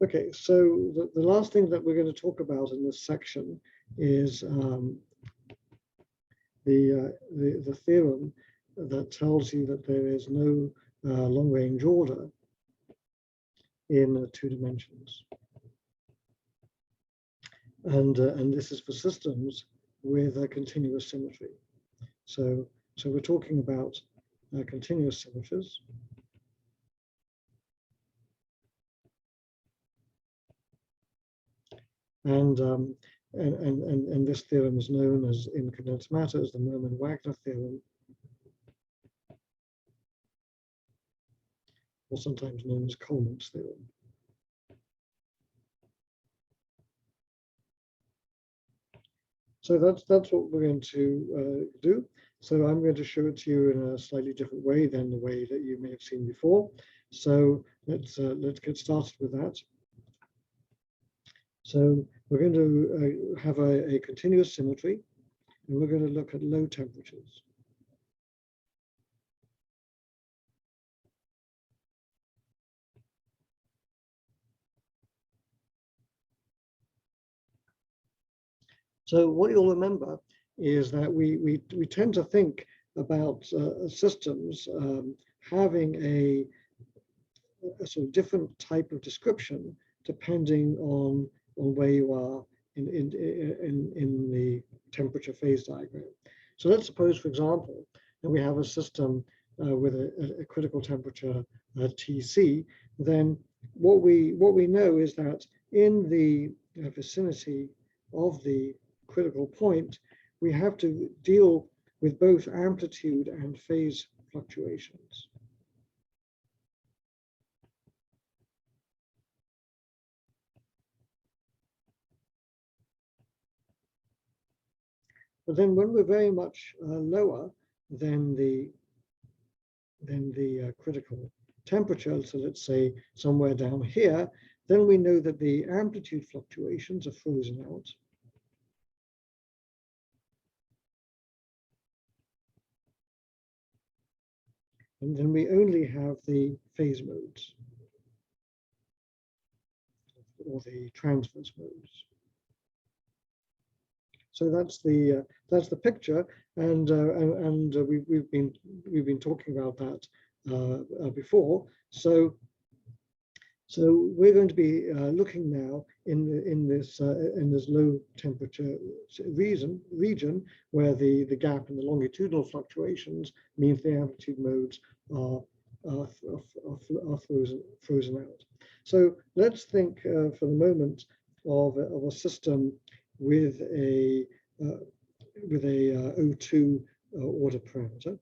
Okay, so the last thing that we're going to talk about in this section is the theorem that tells you that there is no long-range order in 2 dimensions. And this is for systems with a continuous symmetry. So we're talking about continuous symmetries. And this theorem is known as, in condensed matter, as the Merman-Wagner theorem, or sometimes known as Coleman's theorem. So that's what we're going to do. So I'm going to show it to you in a slightly different way than the way that you may have seen before. So let's get started with that. So we're going to have a continuous symmetry, and we're going to look at low temperatures. So what you'll remember is that we tend to think about systems having a sort of different type of description depending on where you are in the temperature phase diagram. So let's suppose, for example, that we have a system with a critical temperature Tc. Then what we know is that in the vicinity of the critical point, we have to deal with both amplitude and phase fluctuations. But then when we're very much lower than the critical temperature, so let's say somewhere down here, then we know that the amplitude fluctuations are frozen out. And then we only have the phase modes, or the transverse modes. So that's the picture, and we've been talking about that before. So we're going to be looking now in this low temperature region where the gap in the longitudinal fluctuations means the amplitude modes are frozen out. So let's think for the moment of a system with a O2 order parameter.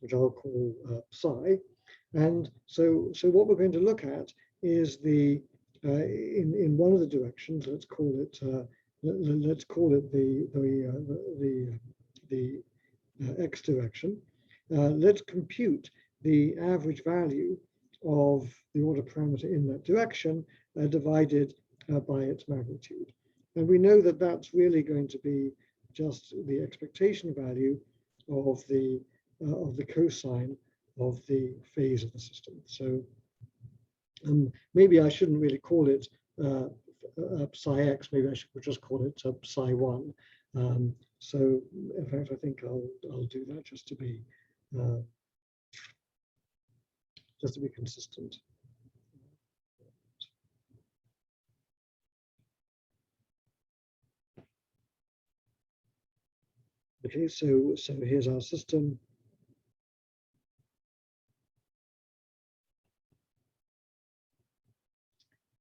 Which I'll call psi, and so what we're going to look at is the in one of the directions. Let's call it the x direction. Let's compute the average value of the order parameter in that direction divided by its magnitude, and we know that that's really going to be just the expectation value of the cosine of the phase of the system. So maybe I shouldn't really call it psi x. Maybe I should just call it psi 1. So in fact, I think I'll do that just to be consistent. Okay, so here's our system.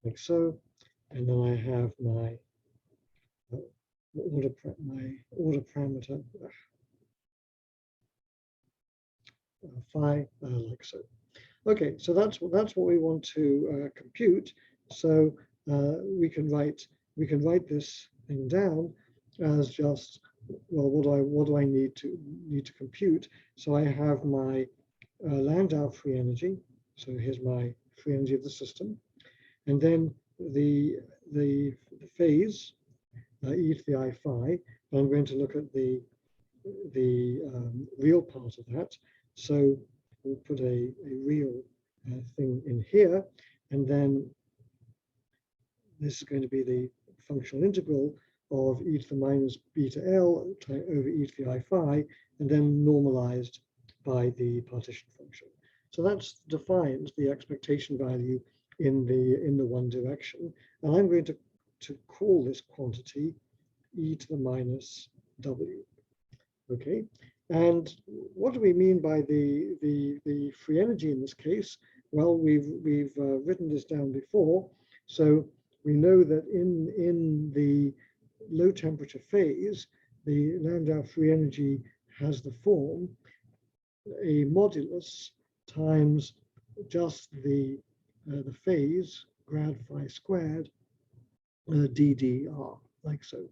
Like so, and then I have my order parameter phi like so. Okay, so that's what we want to compute. So we can write this thing down as just, well, what do I need to compute? So I have my Landau free energy. So here's my free energy of the system. And then the phase, e to the I phi, I'm going to look at the real part of that. So we'll put a real thing in here, and then this is going to be the functional integral of e to the minus beta L over e to the I phi, and then normalized by the partition function. So that defines the expectation value in the one direction. And I'm going to call this quantity e to the minus w. Okay, and what do we mean by the free energy in this case? Well, we've written this down before, so we know that in the low temperature phase, the Landau free energy has the form a modulus times just the phase grad phi squared ddr, like so.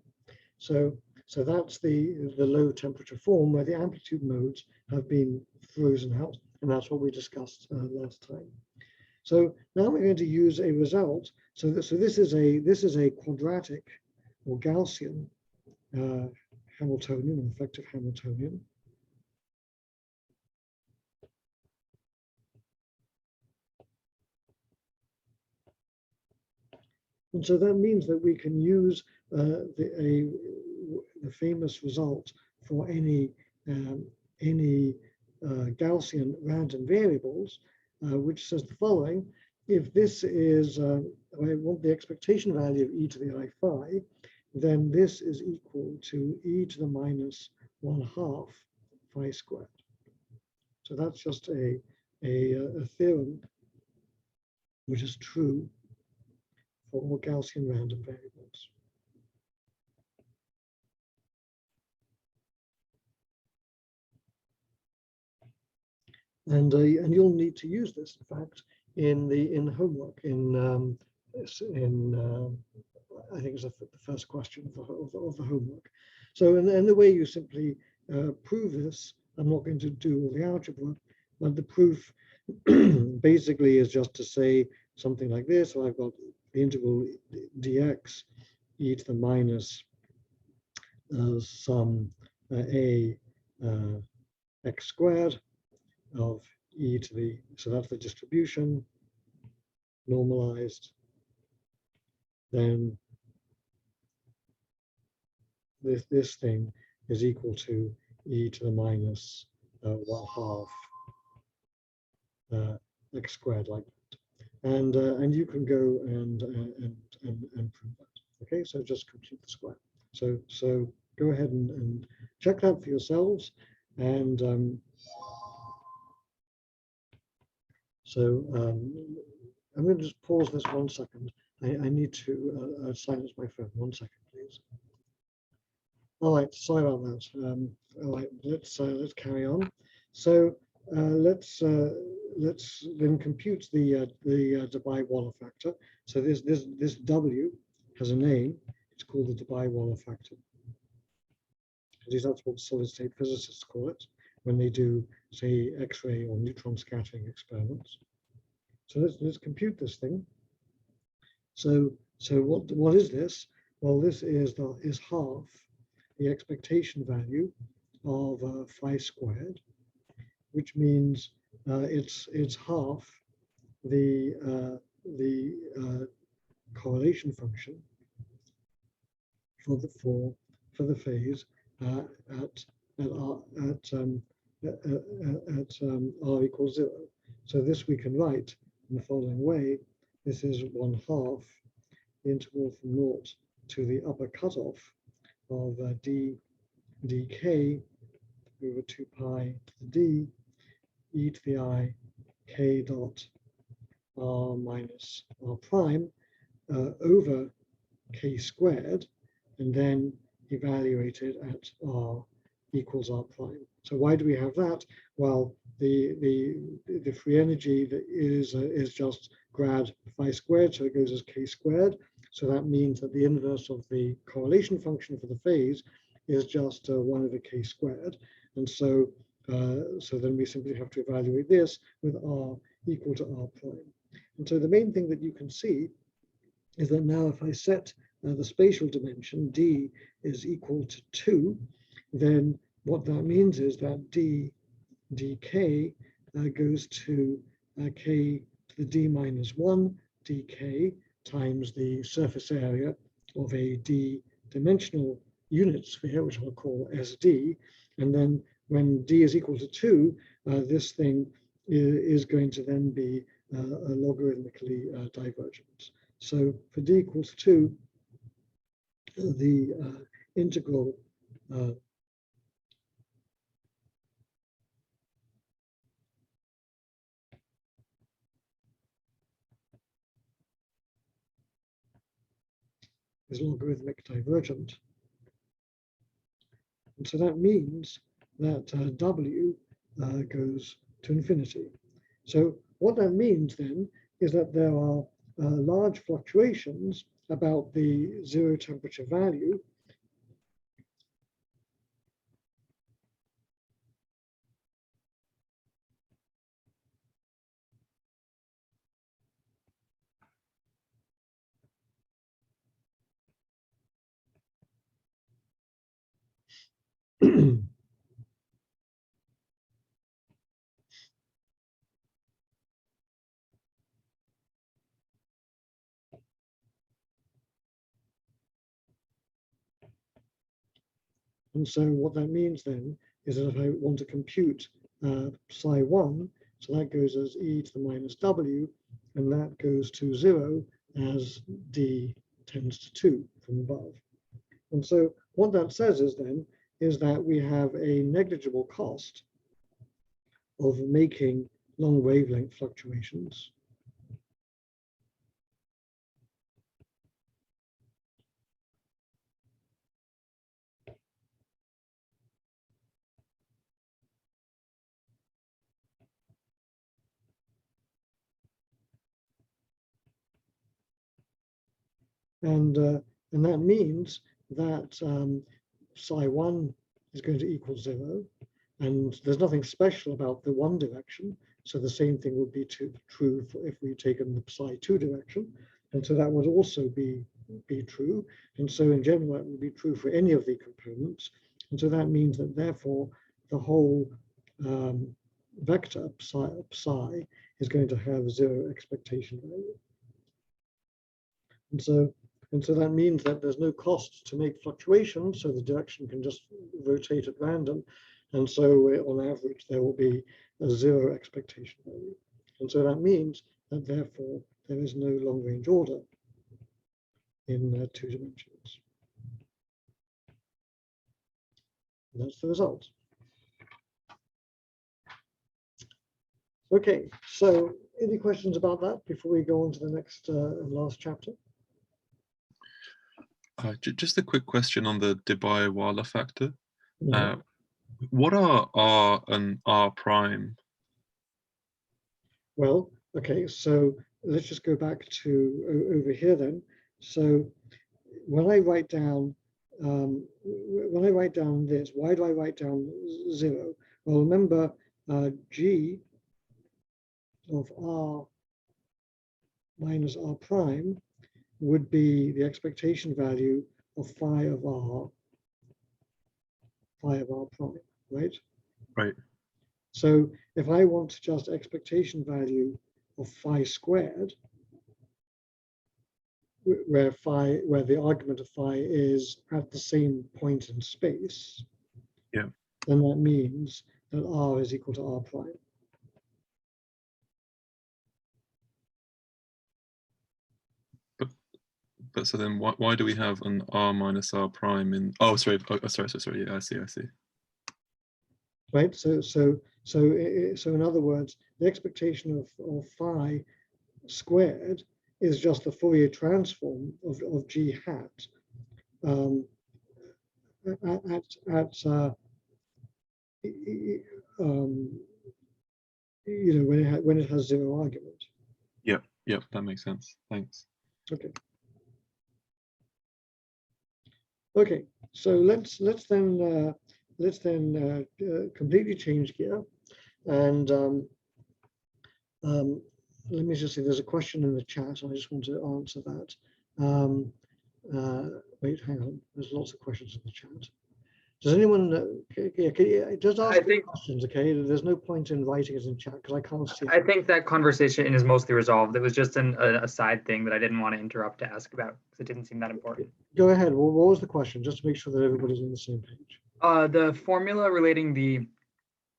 So that's the low temperature form where the amplitude modes have been frozen out, and that's what we discussed last time. So now we're going to use a result. So this is a quadratic or Gaussian Hamiltonian, or effective Hamiltonian. And so that means that we can use the famous result for any Gaussian random variables, which says the following: if this is, I want the expectation value of e to the I phi, then this is equal to e to the minus 1/2 phi squared. So that's just a theorem which is true for all Gaussian random variables. And you'll need to use this, in fact, in homework. I think it's the first question of the homework. So, and the way you simply prove this, I'm not going to do all the algebra, but the proof basically is just to say something like this. So I've got the integral dx e to the minus some a x squared of e to the, so that's the distribution, normalized, then this thing is equal to e to the minus 1/2 x squared, like that. And you can go and prove that. Okay, so just compute the square. So go ahead and check that for yourselves. And I'm going to just pause this 1 second. I need to silence my phone. 1 second, please. All right, sorry about that. All right, let's carry on. So let's then compute the Debye-Waller factor. So this W has a name. It's called the Debye-Waller factor. At least that's what solid-state physicists call it when they do, say, X-ray or neutron scattering experiments. So let's compute this thing. So what is this? Well, this is half the expectation value of phi squared, which means it's half the correlation function for the phase at r equals 0. So this we can write in the following way. This is 1/2 the integral from 0 to the upper cutoff of dk over 2 pi to the d e to the I k dot r minus r prime over k squared, and then evaluated at r equals r prime. So why do we have that? Well, the free energy that is just grad phi squared, so it goes as k squared. So that means that the inverse of the correlation function for the phase is just 1 over k squared. And so then we simply have to evaluate this with r equal to r prime. And so the main thing that you can see is that now if I set the spatial dimension, d is equal to 2, then what that means is that dk goes to k to the d minus 1 dk times the surface area of a d-dimensional unit sphere, which I'll call SD. And then when d is equal to 2, this thing is going to then be logarithmically divergent. So for d equals 2, the integral is logarithmic divergent. And so that means that w goes to infinity. So what that means then is that there are large fluctuations about the zero temperature value And so what that means then is that if I want to compute psi1, so that goes as e to the minus w, and that goes to 0 as d tends to 2 from above. And so what that says is that we have a negligible cost of making long wavelength fluctuations. And that means that psi1 is going to equal 0, and there's nothing special about the one direction. So the same thing would be true if we'd taken the psi2 direction, and so that would also be true. And so in general, that would be true for any of the components. And so that means that therefore the whole vector psi is going to have 0 expectation value. And so that means that there's no cost to make fluctuations, so the direction can just rotate at random. And so on average, there will be a 0 expectation value. And so that means that therefore there is no long range order in 2 dimensions. And that's the result. Okay, so any questions about that before we go on to the next and last chapter? Just a quick question on the Debye-Wala factor. Mm-hmm. What are R and R prime? Well, okay, so let's just go back to over here then. So when I write down this, why do I write down 0? Well, remember G of R minus R prime would be the expectation value of phi of R prime, right? Right. So if I want just expectation value of phi squared, where the argument of phi is at the same point in space, yeah, then that means that R is equal to R prime. But so then why do we have an R minus R prime in, oh, sorry, yeah, I see. Right, so in other words, the expectation of phi squared is just the Fourier transform of G hat when it has 0 argument. Yep, that makes sense. Thanks. Okay, so let's then completely change gear, and let me just see. There's a question in the chat. I just want to answer that. wait, hang on. There's lots of questions in the chat. Does anyone just ask questions, okay? There's no point in writing it in chat because I can't see it. I think that conversation is mostly resolved. It was just a side thing that I didn't want to interrupt to ask about because it didn't seem that important. Go ahead. Well, what was the question? Just to make sure that everybody's on the same page. The formula relating the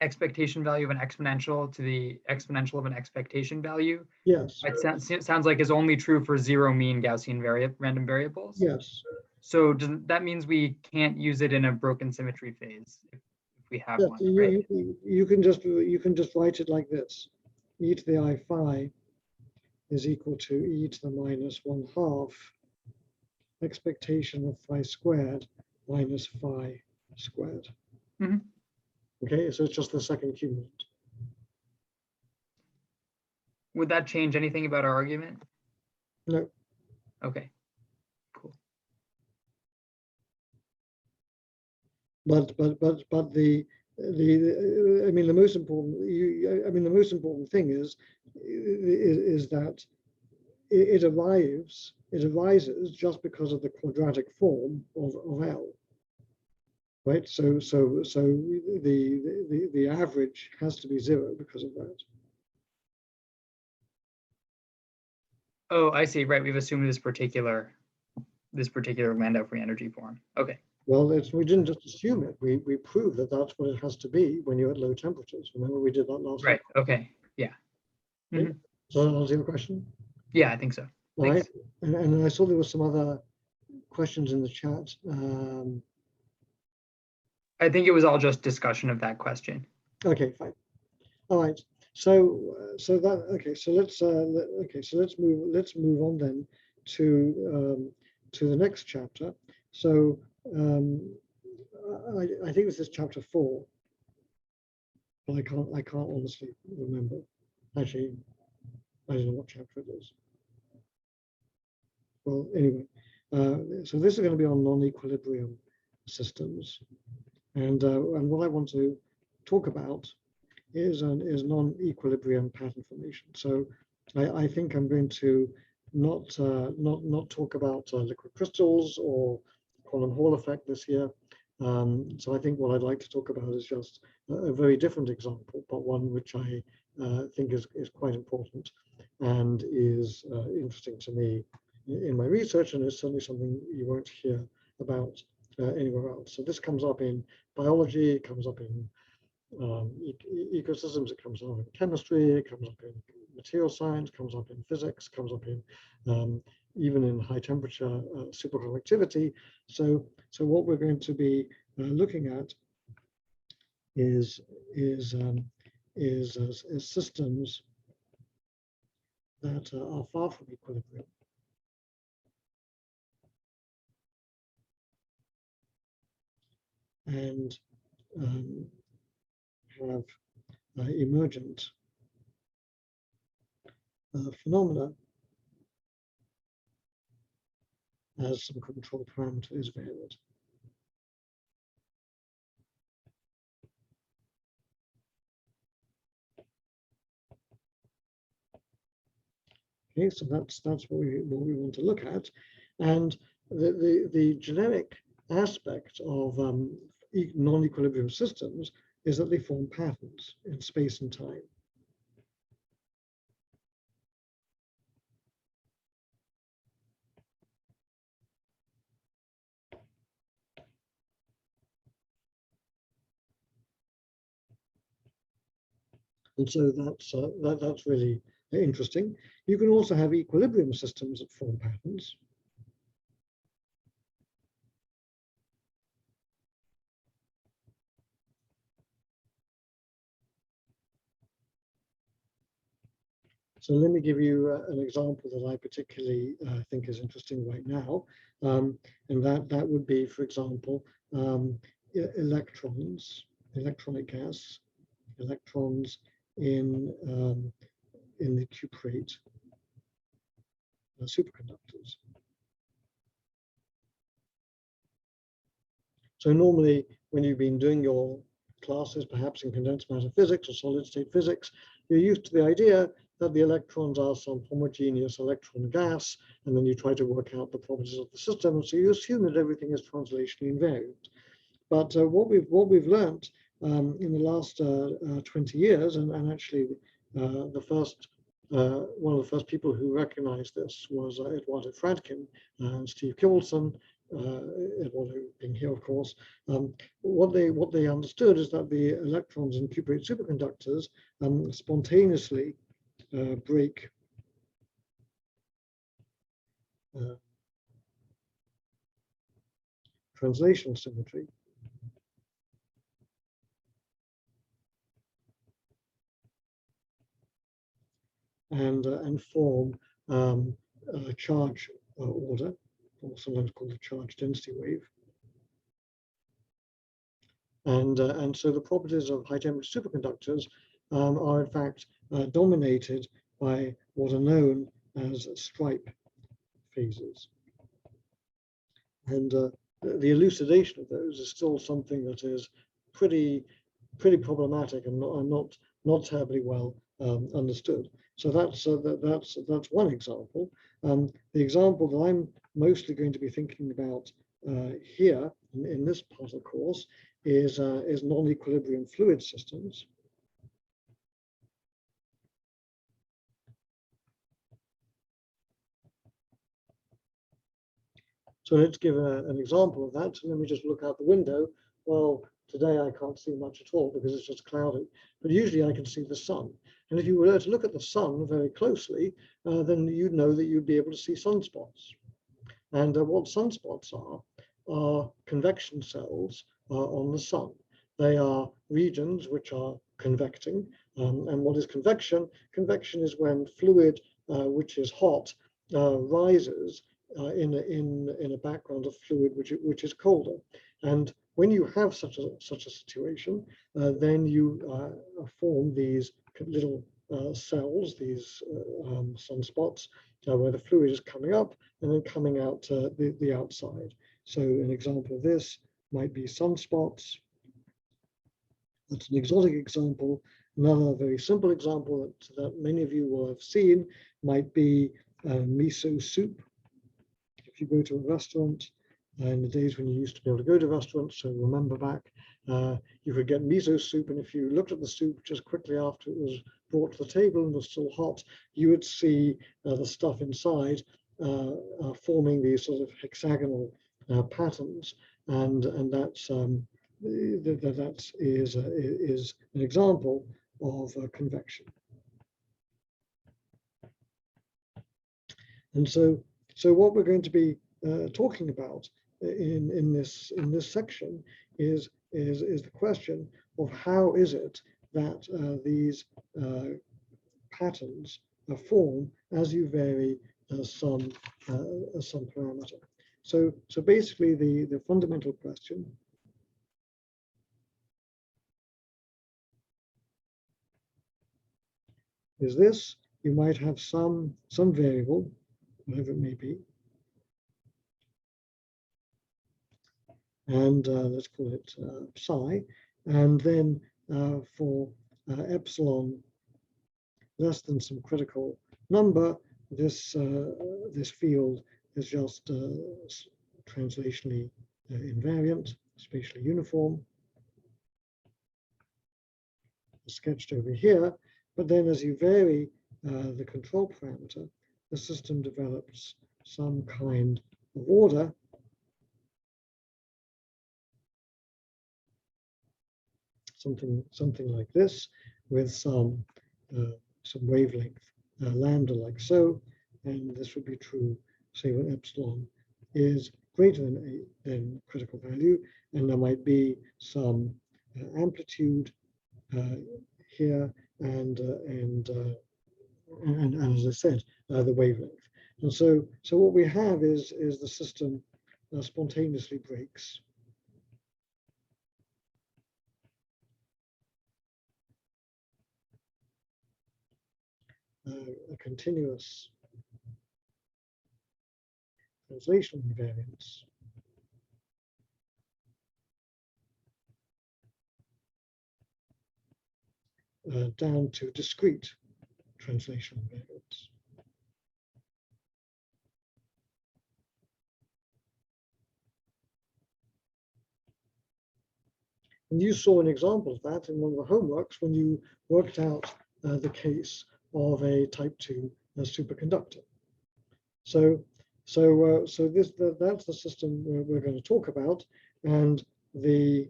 expectation value of an exponential to the exponential of an expectation value. Yes. It sounds like is only true for zero mean Gaussian random variables. Yes. So that means we can't use it in a broken symmetry phase if we have Yes, one, right? you can just write it like this: e to the I phi is equal to e to the minus 1/2 expectation of phi squared minus phi squared. Mm-hmm. Okay, so it's just the second cumulant. Would that change anything about our argument? No. Okay. Cool. But the I mean the most important the most important thing is that it arises just because of the quadratic form of L, right? So the average has to be 0 because of that. Oh, I see. Right, we've assumed this particular Landau free energy form. Okay. Well, we didn't just assume it. We proved that that's what it has to be when you're at low temperatures. Remember, we did that last Right. time. Okay. Yeah. Okay. Mm-hmm. So that answer your question? Yeah, I think so. All right. And I saw there were some other questions in the chat. I think it was all just discussion of that question. Okay, fine. All right. So let's move on then to the next chapter. So I think this is chapter 4, but I can't honestly remember. Actually, I don't know what chapter it is. Well, anyway, so this is going to be on non-equilibrium systems, and what I want to talk about is non-equilibrium pattern formation. So I think I'm going to not talk about liquid crystals or quantum Hall effect this year. So I think what I'd like to talk about is just a very different example, but one which I think is quite important and is interesting to me in my research, and it's certainly something you won't hear about anywhere else. So this comes up in biology, it comes up in ecosystems, it comes up in chemistry, it comes up in material science, comes up in physics, comes up in even in high temperature superconductivity. So what we're going to be looking at is systems that are far from equilibrium. And have emergent phenomena as some control parameter is varied. Okay, so that's what we want to look at, and the generic aspect of non-equilibrium systems is that they form patterns in space and time. And so that's really interesting. You can also have equilibrium systems that form patterns. So let me give you an example that I particularly think is interesting right now, and that would be, for example, electronic gas, electrons in the cuprate superconductors. So normally, when you've been doing your classes, perhaps in condensed matter physics or solid state physics, you're used to the idea that the electrons are some homogeneous electron gas, and then you try to work out the properties of the system. And so you assume that everything is translationally invariant. But what we've learned in the last 20 years, and actually the first one of the first people who recognized this was Eduardo Fradkin and Steve Kjolson, Eduardo being here, of course. What they understood is that the electrons in cuprate superconductors spontaneously break translation symmetry. And form a charge order, or sometimes called a charge density wave. And so the properties of high temperature superconductors are in fact dominated by what are known as stripe phases. And the elucidation of those is still something that is pretty problematic and not terribly well understood. So that's one example. The example that I'm mostly going to be thinking about here in this part of the course is non-equilibrium fluid systems. So let's give an example of that. So let me just look out the window. Well, today I can't see much at all because it's just cloudy, but usually I can see the sun. And if you were to look at the sun very closely, then you'd know that you'd be able to see sunspots. And what sunspots are convection cells on the sun. They are regions which are convecting. And what is convection? Convection is when fluid which is hot rises in a background of fluid which is colder. And when you have such a situation, then you form these little cells, these sunspots, where the fluid is coming up and then coming out the outside. So an example of this might be sunspots. That's an exotic example. Another very simple example that many of you will have seen might be miso soup. If you go to a restaurant, in the days when you used to be able to go to restaurants, so remember back, you could get miso soup, and if you looked at the soup just quickly after it was brought to the table and was still hot, you would see the stuff inside forming these sort of hexagonal patterns, and that is an example of convection. And so what we're going to be talking about in this section is the question of how is it that these patterns form as you vary some parameter. So basically the fundamental question is this: you might have some variable, whatever it may be, and let's call it psi, and then for epsilon less than some critical number, this field is just translationally invariant, spatially uniform, sketched over here. But then as you vary the control parameter, the system develops some kind of order something like this, with some wavelength lambda like so, and this would be true, say, when epsilon is greater than critical value, and there might be some amplitude here, and as I said, the wavelength. And so what we have is the system spontaneously breaks. A continuous translational invariance down to discrete translational variables. And you saw an example of that in one of the homeworks when you worked out the case of a type 2 superconductor. So that's the system we're going to talk about. And the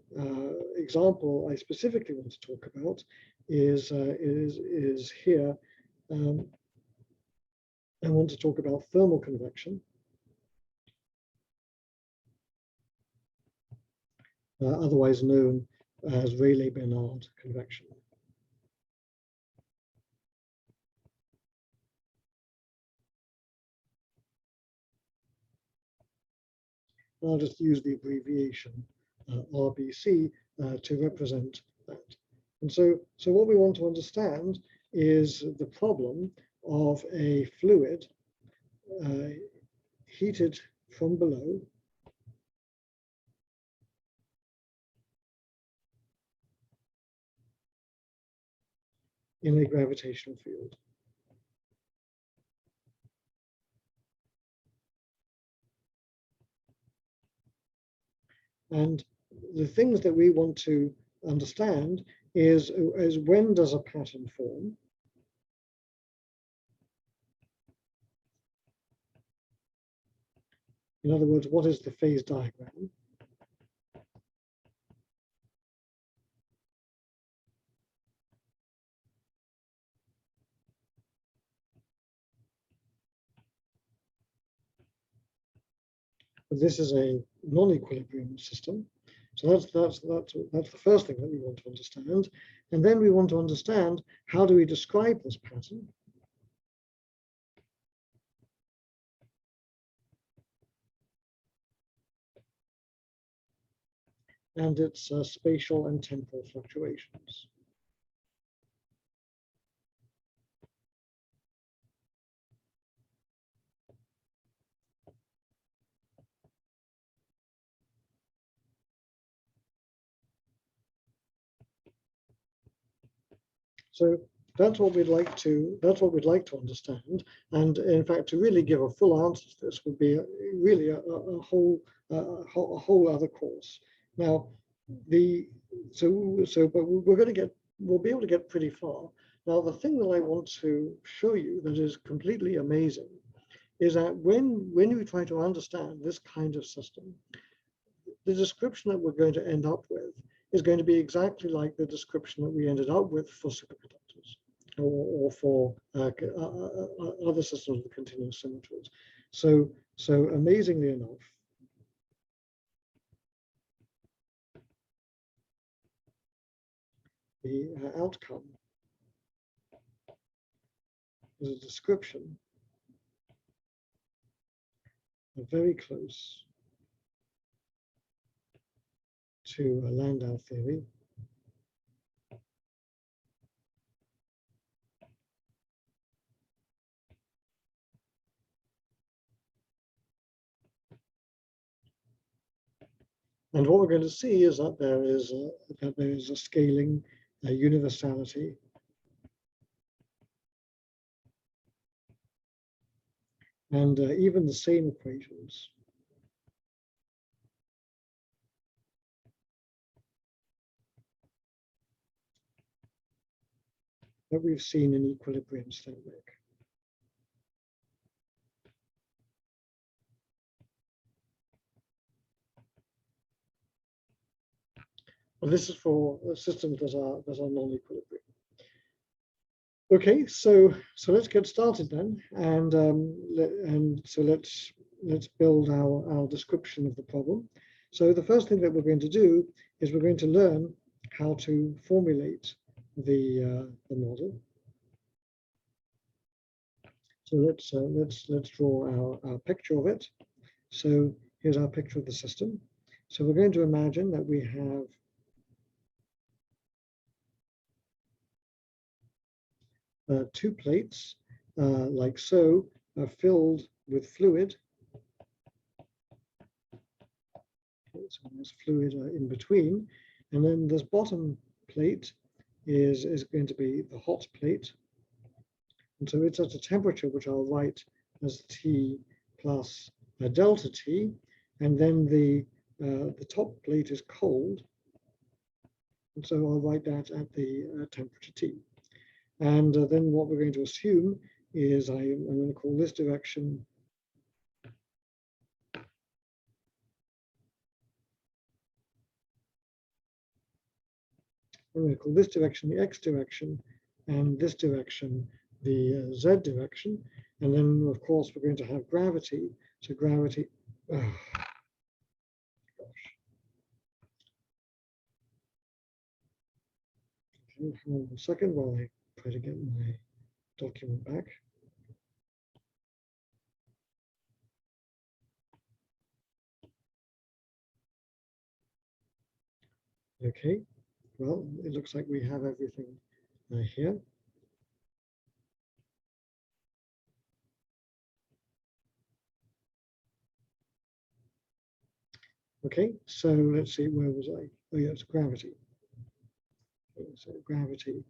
example I specifically want to talk about is here. I want to talk about thermal convection. Otherwise known as Rayleigh-Benard convection. I'll just use the abbreviation RBC to represent that. And so what we want to understand is the problem of a fluid heated from below in a gravitational field. And the things that we want to understand is when does a pattern form? In other words, what is the phase diagram? This is a non-equilibrium system. So that's the first thing that we want to understand. And then we want to understand how do we describe this pattern? And its spatial and temporal fluctuations. So that's what we'd like to understand. And in fact, to really give a full answer to this would be really a whole other course. Now, but we'll be able to get pretty far. Now, the thing that I want to show you that is completely amazing is that when you try to understand this kind of system, the description that we're going to end up with is going to be exactly like the description that we ended up with for superconductors or for other systems with continuous symmetries. So amazingly enough, the outcome is a description of very close to a Landau theory. And what we're going to see is that there is a scaling, a universality, and even the same equations that we've seen in equilibrium static. Well, this is for systems that are non-equilibrium. Okay, so let's get started then, and so let's build our description of the problem. So the first thing that we're going to do is we're going to learn how to formulate the model. So let's draw our picture of it. So here's our picture of the system. So we're going to imagine that we have two plates, like so, filled with fluid. Okay, so there's fluid in between, and then this bottom plate is going to be the hot plate, And so it's at a temperature which I'll write as T plus delta T, and then the top plate is cold, and so I'll write that at the temperature T. And then what we're going to assume is I'm going to call this direction the X direction, and this direction the Z direction. And then, of course, we're going to have gravity. So gravity, okay, hold on a second while I try to get my document back. Okay, well, it looks like we have everything here. Okay, so let's see, where was I? Oh yeah, it's gravity. Okay, so gravity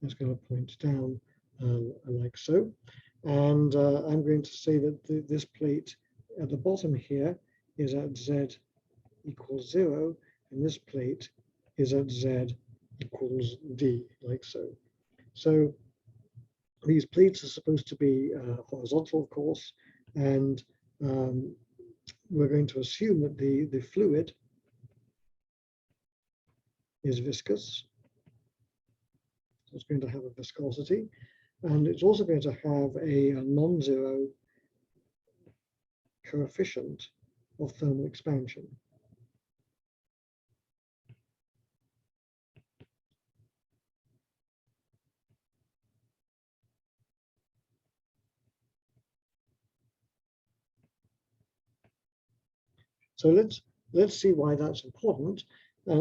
is going to point down like so. And I'm going to say that this plate at the bottom here is at Z equals 0, and this plate is at Z equals D, like so. So these plates are supposed to be horizontal, of course, and we're going to assume that the fluid is viscous. So it's going to have a viscosity, and it's also going to have a non-zero coefficient of thermal expansion. So let's see why that's important.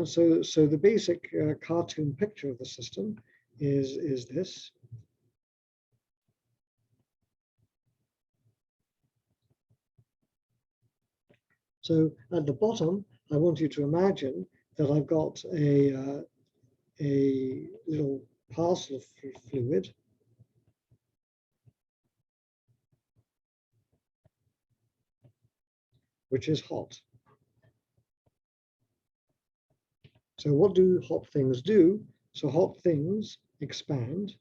So the basic cartoon picture of the system is this. So at the bottom, I want you to imagine that I've got a little parcel of fluid, which is hot. So what do hot things do? So hot things expand.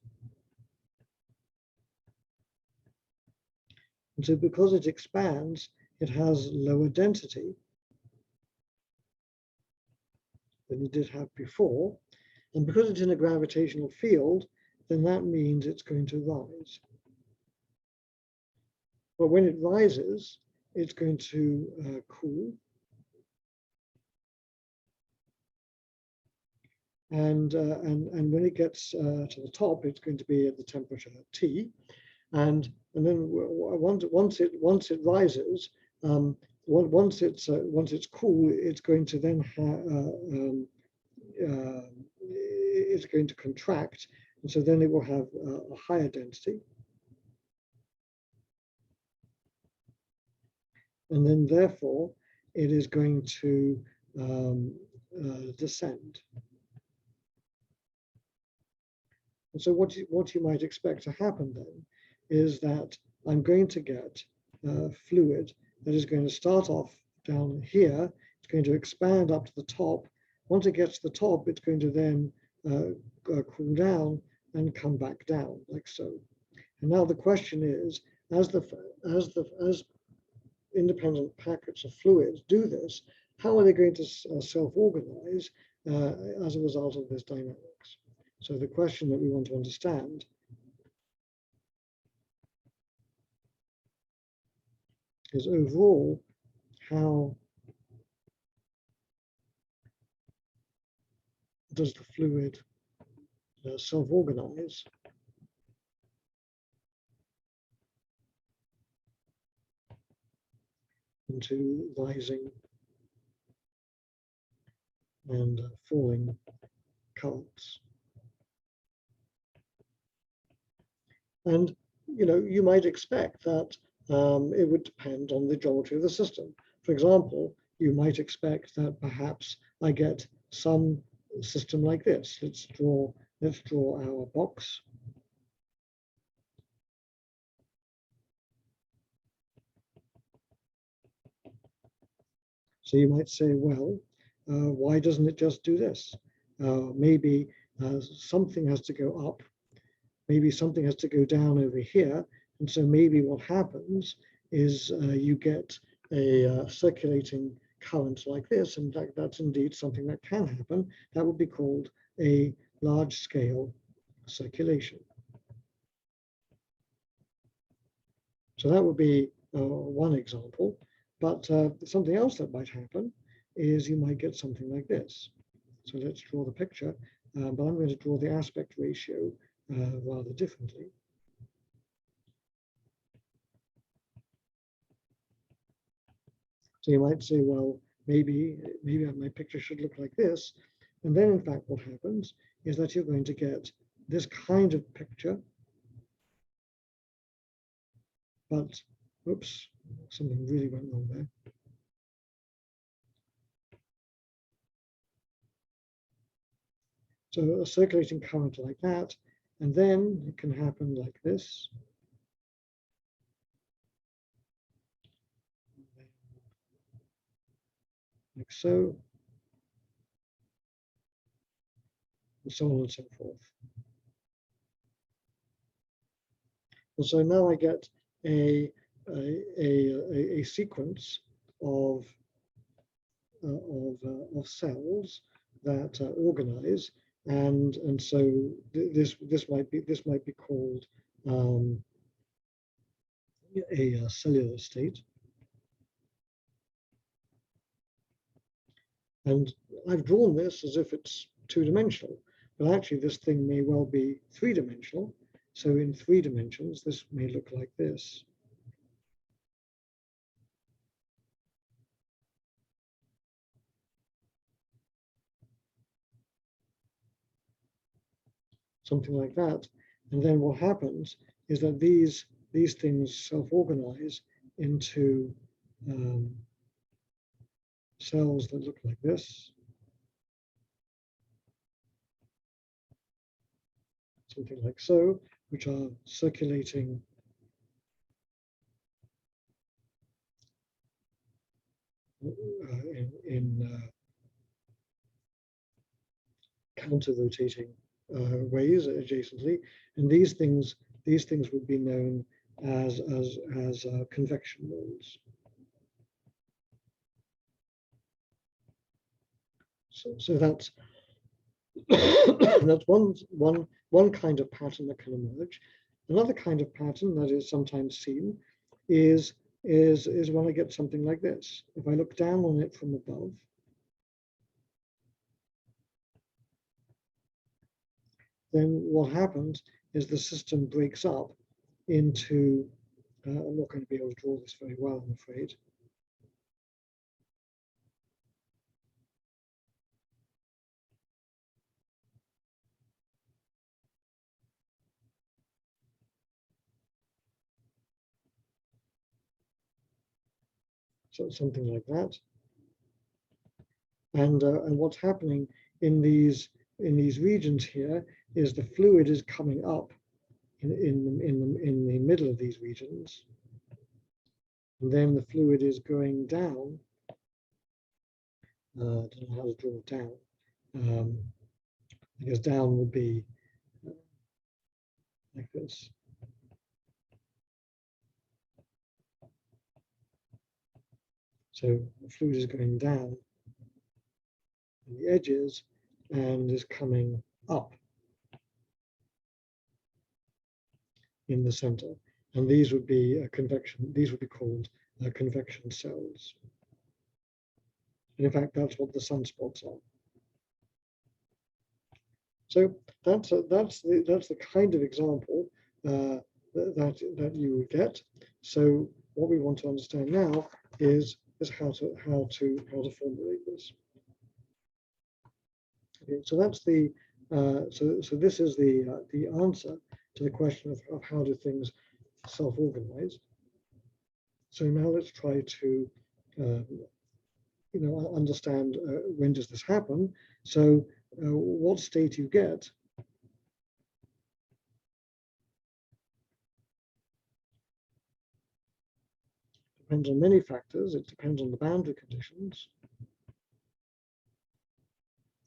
And so because it expands, it has lower density than it did have before. And because it's in a gravitational field, then that means it's going to rise. But when it rises, it's going to cool. And when it gets to the top, it's going to be at the temperature T, and then once it rises, once it's cool, it's going to then it's going to contract, and so then it will have a higher density, and then therefore it is going to descend. And so what you might expect to happen then is that I'm going to get fluid that is going to start off down here. It's going to expand up to the top. Once it gets to the top, it's going to then cool down and come back down like so. And now the question is, as independent packets of fluids do this, how are they going to self-organize as a result of this dynamics? So the question that we want to understand is overall, how does the fluid self-organize into rising and falling currents? And you might expect that it would depend on the geometry of the system. For example, you might expect that perhaps I get some system like this. Let's draw our box. So you might say, well, why doesn't it just do this? Maybe something has to go up, maybe something has to go down over here, and so maybe what happens is you get a circulating current like this, and that's indeed something that can happen. That would be called a large-scale circulation. So that would be one example, but something else that might happen is you might get something like this. So let's draw the picture, but I'm going to draw the aspect ratio rather differently. So you might say, well, maybe my picture should look like this. And then in fact, what happens is that you're going to get this kind of picture. But, oops, something really went wrong there. So a circulating current like that, and then it can happen like this. Like so, and so on and so forth. And so now I get a sequence of cells that organize, and so this might be called a cellular state. And I've drawn this as if it's two-dimensional, but actually this thing may well be three-dimensional. So in 3 dimensions, this may look like this. Something like that. And then what happens is that these things self-organize into cells that look like this. Something like so, which are circulating in counter-rotating ways adjacently, and these things would be known as convection modes. So that's that's one kind of pattern that can emerge. Another kind of pattern that is sometimes seen is when I get something like this. If I look down on it from above, then what happens is the system breaks up into, I'm not going to be able to draw this very well, I'm afraid. So something like that. And what's happening in these regions here is the fluid is coming up in the middle of these regions, and then the fluid is going down. I don't know how to draw it down. I guess down would be like this. So the fluid is going down on the edges and is coming up in the center. And these would be a convection, these would be called convection cells. And in fact, that's what the sunspots are. So that's the kind of example that you would get. So what we want to understand now is how to formulate this. Okay, so that's the so this is the answer to the question of how do things self-organize. So now let's try to understand when does this happen. So what state you get depends on many factors. It depends on the boundary conditions.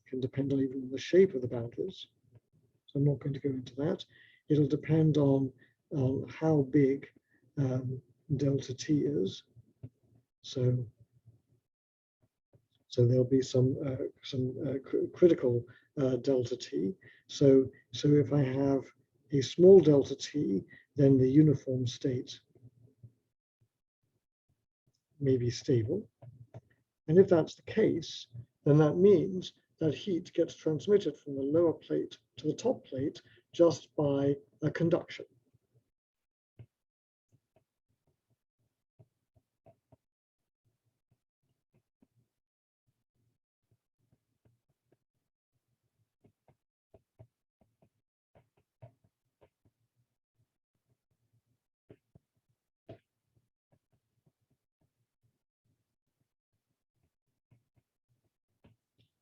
can depend on even the shape of the boundaries. So I'm not going to go into that. It'll depend on how big delta t is. So there'll be some critical delta t. So if I have a small delta t, then the uniform state may be stable. And if that's the case, then that means that heat gets transmitted from the lower plate to the top plate just by a conduction.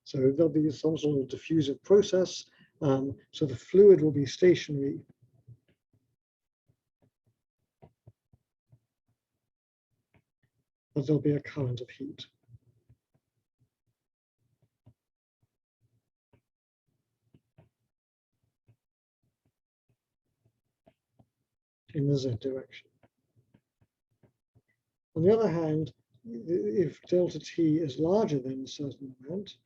So there'll be some sort of diffusive process. So the fluid will be stationary. But there'll be a current of heat. In the z direction. On the other hand, if delta t is larger than a certain amount,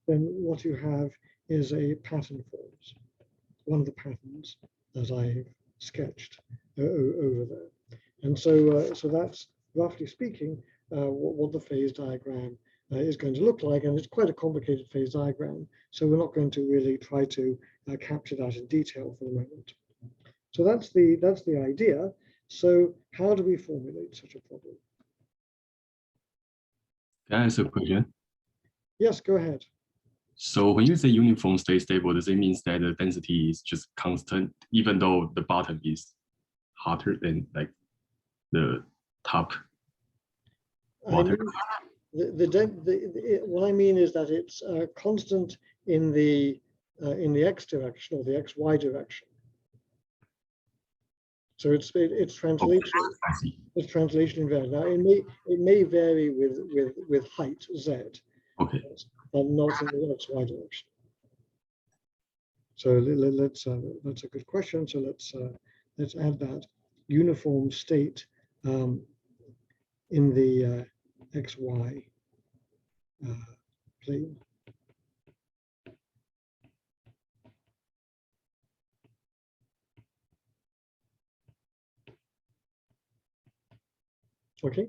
then what you have is a pattern forms, one of the patterns that I've sketched over there. And so, so that's roughly speaking what the phase diagram is going to look like, and it's quite a complicated phase diagram. So we're not going to really try to capture that in detail for the moment. So that's the idea. So how do we formulate such a problem? Can I ask a question? Yes, go ahead. So when you say uniform state stable, does it mean that the density is just constant, even though the bottom is hotter than like the top water? What I mean is that it's constant in the x direction or the xy direction. So it's translation. I see. It's translation invariant. Now it may vary with height z. Okay. But not in the xy direction. So that's a good question. So let's add that uniform state in the xy plane. Okay.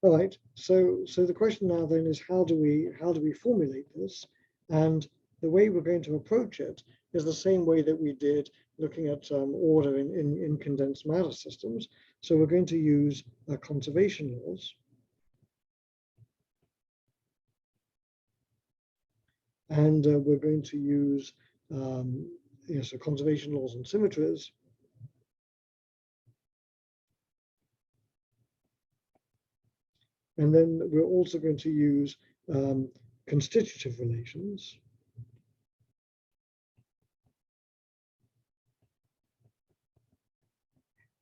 All right. So the question now then is how do we formulate this? And the way we're going to approach it is the same way that we did looking at order in condensed matter systems. So we're going to use conservation laws. And we're going to use so conservation laws and symmetries. And then we're also going to use constitutive relations.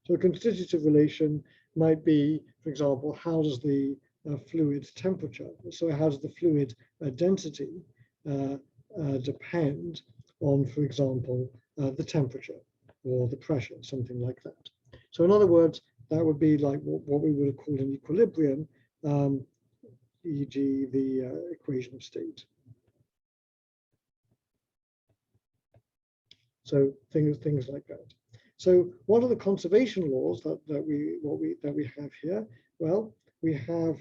So a constitutive relation might be, for example, how does the fluid temperature, so how does the fluid density depend on, for example, the temperature or the pressure, something like that. So in other words, that would be like what we would have called an equilibrium, e.g. the equation of state. So things like that. So what are the conservation laws that we have here? Well, we have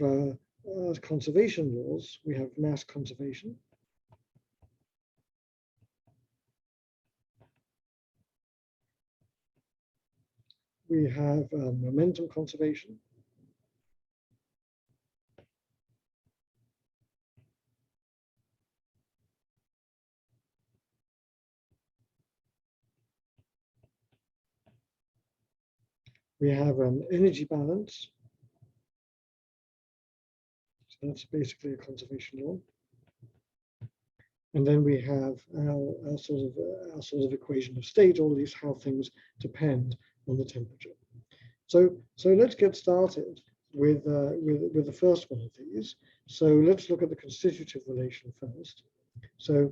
conservation laws. We have mass conservation. We have momentum conservation. We have energy balance. So that's basically a conservation law. And then we have our sort of equation of state, all these how things depend on the temperature. So let's get started with the first one of these. So let's look at the constitutive relation first. So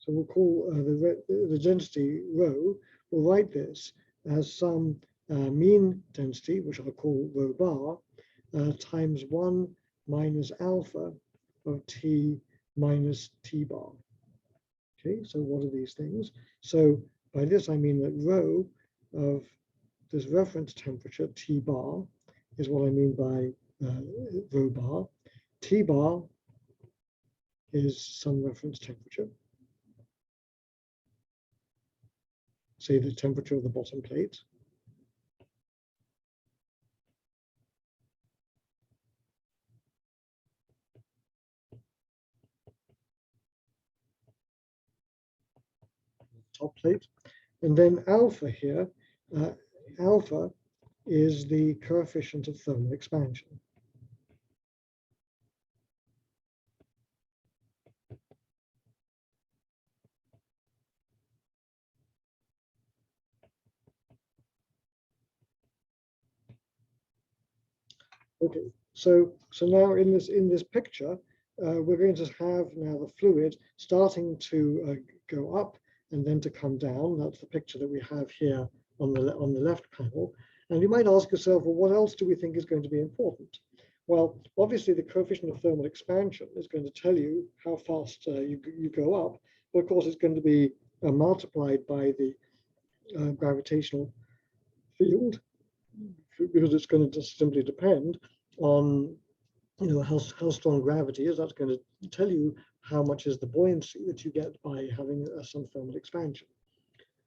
we'll call the density rho, we'll write this as some mean density, which I'll call rho bar, times 1 minus alpha of T minus T bar. Okay, so what are these things? So by this I mean that rho of this reference temperature, T bar, is what I mean by rho bar. T bar is some reference temperature, say the temperature of the bottom plate. Top plate. And then alpha here, alpha is the coefficient of thermal expansion. Okay, so now in this picture, we're going to have now the fluid starting to go up and then to come down. That's the picture that we have here on the left panel. And you might ask yourself, well, what else do we think is going to be important? Well, obviously the coefficient of thermal expansion is going to tell you how fast you go up, but of course it's going to be multiplied by the gravitational field, because it's going to just simply depend on how strong gravity is. That's going to tell you how much is the buoyancy that you get by having some thermal expansion.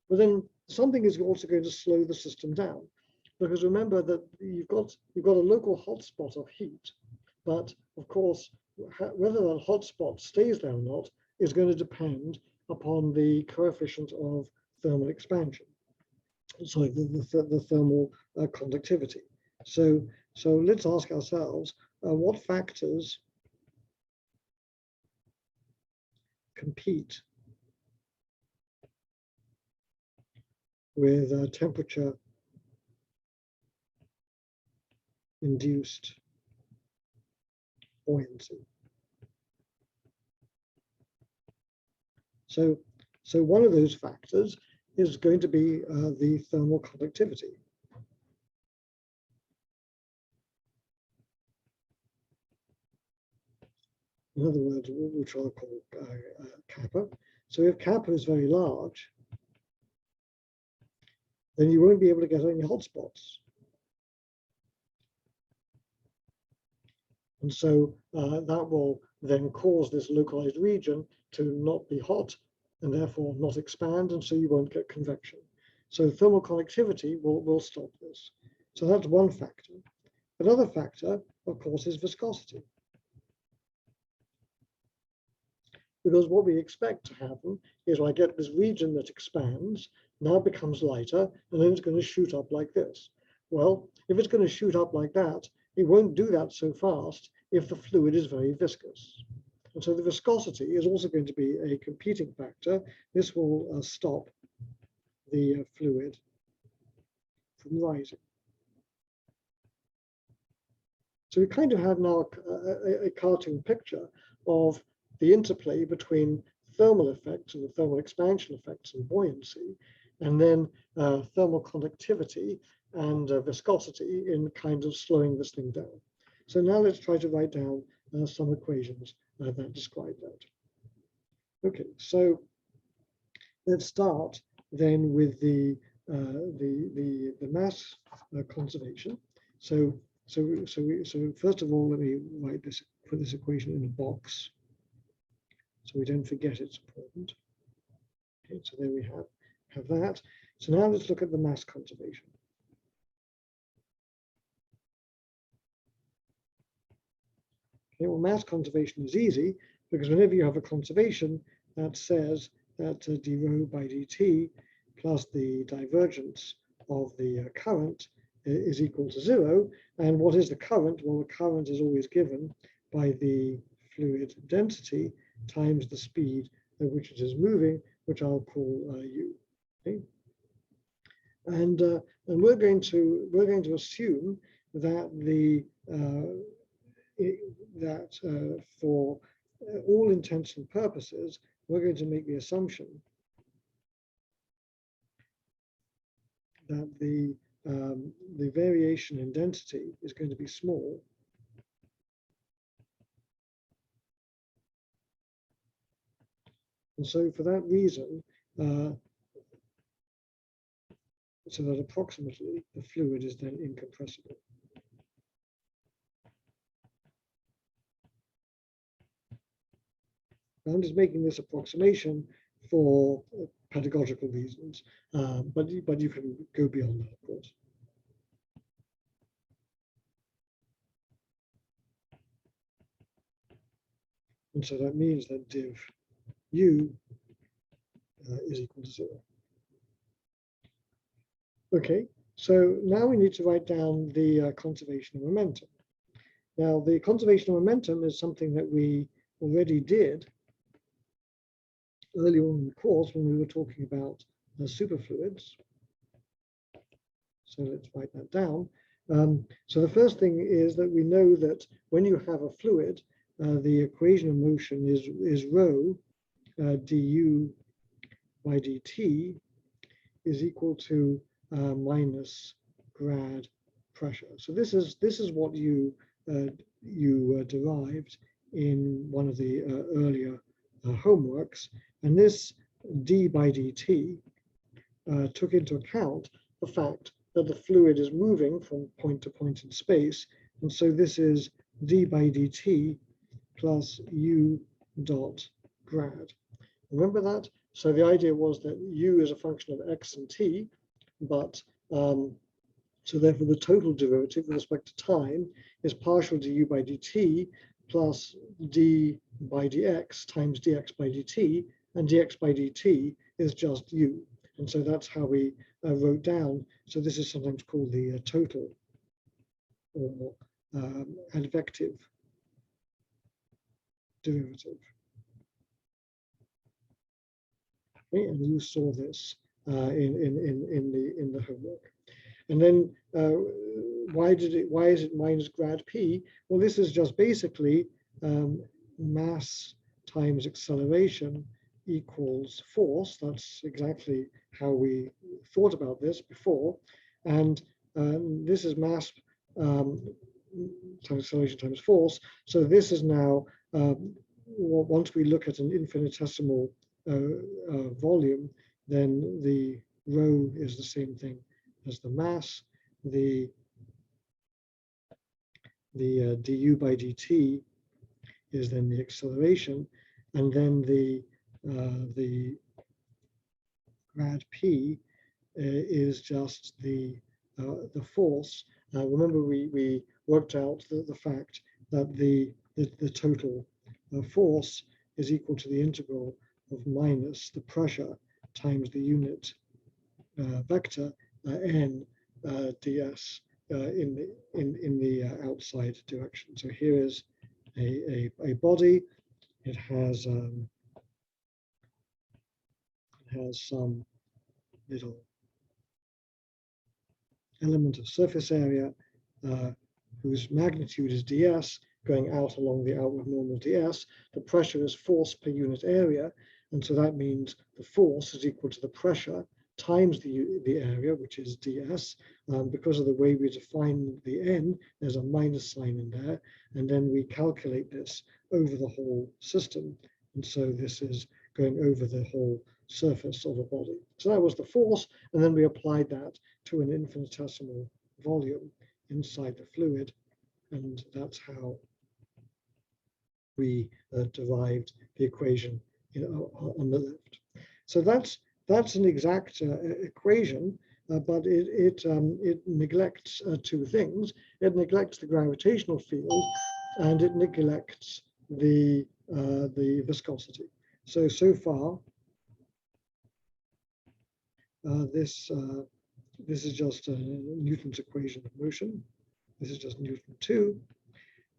But then something is also going to slow the system down, because remember that you've got a local hotspot of heat, but of course whether that hotspot stays there or not is going to depend upon the coefficient of thermal expansion. Sorry, the thermal conductivity. So let's ask ourselves, what factors compete with temperature induced buoyancy? So one of those factors is going to be the thermal conductivity. In other words, which I'll call kappa. So if kappa is very large, then you won't be able to get any hotspots. And so that will then cause this localized region to not be hot and therefore not expand, and so you won't get convection. So thermal conductivity will stop this. So that's one factor. Another factor, of course, is viscosity. Because what we expect to happen is I get this region that expands, now becomes lighter, and then it's going to shoot up like this. Well, if it's going to shoot up like that, it won't do that so fast if the fluid is very viscous. And so the viscosity is also going to be a competing factor. This will stop the fluid from rising. So we kind of have now a cartoon picture of the interplay between thermal effects and the thermal expansion effects and buoyancy, and then thermal conductivity and viscosity in kind of slowing this thing down. So now let's try to write down some equations that describe that. Okay, so let's start then with the mass conservation. So first of all, let me put this equation in a box, so we don't forget it's important. Okay, so there we have that. So now let's look at the mass conservation. Okay, well, mass conservation is easy because whenever you have a conservation that says that d rho by dt plus the divergence of the current is equal to 0. And what is the current? Well, the current is always given by the fluid density times the speed at which it is moving, which I'll call u. Okay? And we're going to assume that for all intents and purposes, we're going to make the assumption that the variation in density is going to be small. And so for that reason, so that approximately the fluid is then incompressible. I'm just making this approximation for pedagogical reasons, but you can go beyond that, of course. And so that means that div u is equal to 0. Okay, so now we need to write down the conservation of momentum. Now, the conservation of momentum is something that we already did earlier on in the course when we were talking about superfluids. So let's write that down. So the first thing is that we know that when you have a fluid, the equation of motion is rho du by dt is equal to minus grad pressure. So this is what you derived in one of the earlier homeworks, and this d by dt took into account the fact that the fluid is moving from point to point in space, and so this is d by dt plus u dot grad. Remember that? So the idea was that u is a function of x and t, but so therefore the total derivative with respect to time is partial du by dt plus d by dx times dx by dt, and dx by dt is just u. And so that's how we wrote down. So this is sometimes called the total or advective derivative. Okay, and you saw this in the homework. And then why is it minus grad p? Well, this is just basically mass times acceleration equals force. That's exactly how we thought about this before. And this is mass times acceleration times force. So this is now, once we look at an infinitesimal volume, then the rho is the same thing as the mass. The du by dt is then the acceleration, and then the grad p is just the force. Remember, we worked out the fact that the total force is equal to the integral of minus the pressure times the unit vector n ds in the outside direction. So here is a body. It has some little element of surface area whose magnitude is ds going out along the outward normal ds. The pressure is force per unit area, and so that means the force is equal to the pressure times the area, which is ds. Because of the way we define the n, there's a minus sign in there, and then we calculate this over the whole system, and so this is going over the whole surface of a body. So that was the force, and then we applied that to an infinitesimal volume inside the fluid, and that's how we derived the equation on the left. So that's an exact equation, but it neglects two things. It neglects the gravitational field, and it neglects the viscosity. So far, this is just Newton's equation of motion. This is just Newton 2,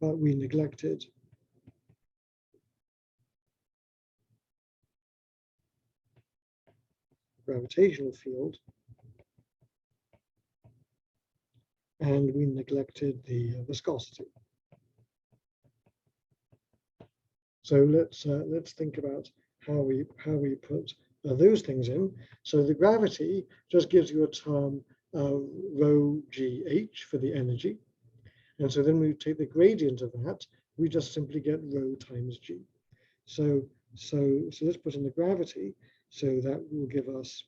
but we neglected gravitational field, and we neglected the viscosity. So let's think about how we put those things in. So the gravity just gives you a term rho gh for the energy, and so then we take the gradient of that. We just simply get rho times g. So let's put in the gravity. So that will give us